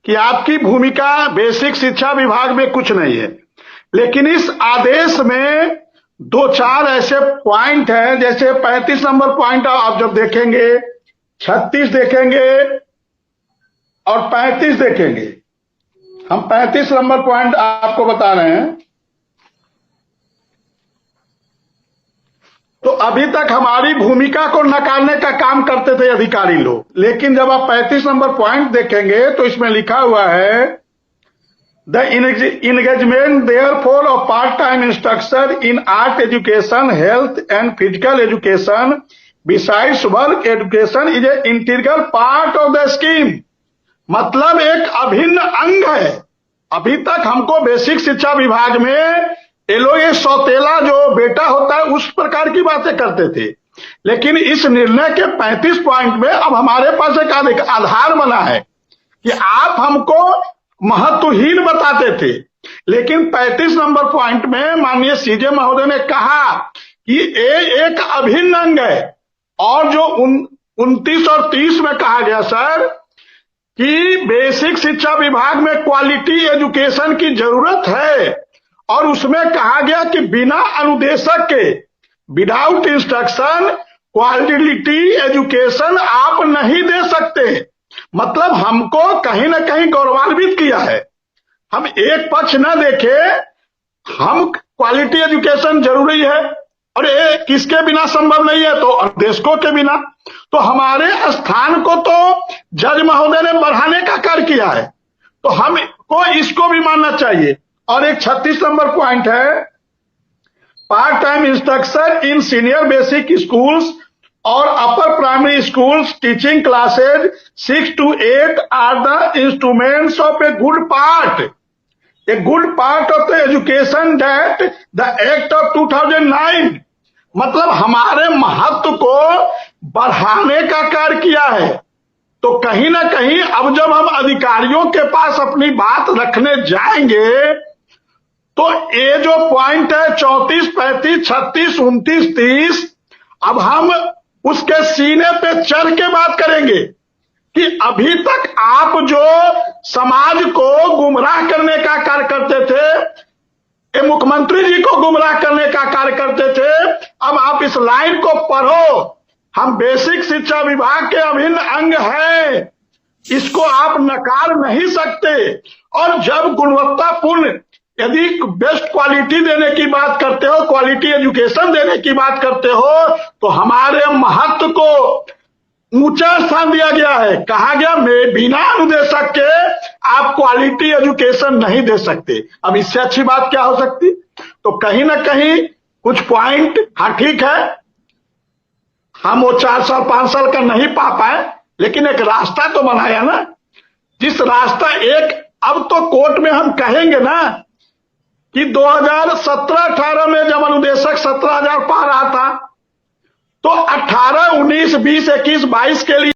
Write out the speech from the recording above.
कि आपकी भूमिका बेसिक शिक्षा विभाग में कुछ नहीं है, लेकिन इस आदेश में दो चार ऐसे पॉइंट हैं, जैसे 35 नंबर पॉइंट आप जब देखेंगे, 36 देखेंगे और 35 देखेंगे। हम 35 नंबर पॉइंट आपको बता रहे हैं। तो अभी तक हमारी भूमिका को नकारने का काम करते थे अधिकारी लोग, लेकिन जब आप 35 नंबर पॉइंट देखेंगे तो इसमें लिखा हुआ है the engagement therefore of part-time instruction in art education, health and physical education besides work education is an integral part of the scheme। मतलब एक अभिन्न अंग है। अभी तक हमको बेसिक शिक्षा विभाग में ये लोग ये सौतेला जो बेटा होता है उस प्रकार की बातें करते थे, लेकिन इस निर्णय के 35 पॉइंट में अब हमारे पास एक आधार बना है कि आप हमको महत्वहीन बताते थे, लेकिन 35 नंबर पॉइंट में माननीय सीजे महोदय ने कहा कि ये एक अभिन्न अंग है। और जो 29 और 30 में कहा गया सर कि बेसिक शिक्षा विभाग में क्वालिटी एजुकेशन की जरूरत है, और उसमें कहा गया कि बिना अनुदेशक के विदाउट इंस्ट्रक्शन क्वालिटी एजुकेशन आप नहीं दे सकते। मतलब हमको कहीं ना कहीं गौरवान्वित किया है। हम एक पक्ष न देखे, हम क्वालिटी एजुकेशन जरूरी है और ये किसके बिना संभव नहीं है, तो अनुदेशकों के बिना। तो हमारे स्थान को तो जज महोदय ने बढ़ाने का कार्य किया है, तो हमको इसको भी मानना चाहिए। और एक 36 नंबर पॉइंट है, part time instruction in senior basic schools और upper primary schools teaching classes 6 to 8 are the instruments of a good part of the education that the act of 2009। मतलब हमारे महत्व को बढ़ाने का कार्य किया है। तो कहीं ना कहीं अब जब हम अधिकारियों के पास अपनी बात रखने जाएंगे तो ये जो पॉइंट है 34, 35, 36, 29, 30, अब हम उसके सीने पे चढ़ के बात करेंगे कि अभी तक आप जो समाज को गुमराह करने का कार्य करते थे, ये मुख्यमंत्री जी को गुमराह करने का कार्य करते थे, अब आप इस लाइन को पढ़ो। हम बेसिक शिक्षा विभाग के अभिन्न अंग हैं, इसको आप नकार नहीं सकते। और जब गुणवत्तापूर्ण यदि बेस्ट क्वालिटी देने की बात करते हो, क्वालिटी एजुकेशन देने की बात करते हो, तो हमारे महत्व को ऊंचा स्थान दिया गया है। कहा गया मैं बिना अनुदेशक के आप क्वालिटी एजुकेशन नहीं दे सकते। अब इससे अच्छी बात क्या हो सकती। तो कहीं ना कहीं कुछ पॉइंट, हाँ ठीक है, हम वो 4 साल 5 साल का नहीं पा पाए, लेकिन एक रास्ता तो बनाया ना। जिस रास्ता अब तो कोर्ट में हम कहेंगे ना कि 2017-18 में जब अनुदेशक 17,000 पा रहा था, तो 18, 19, 20, 21, 22 के लिए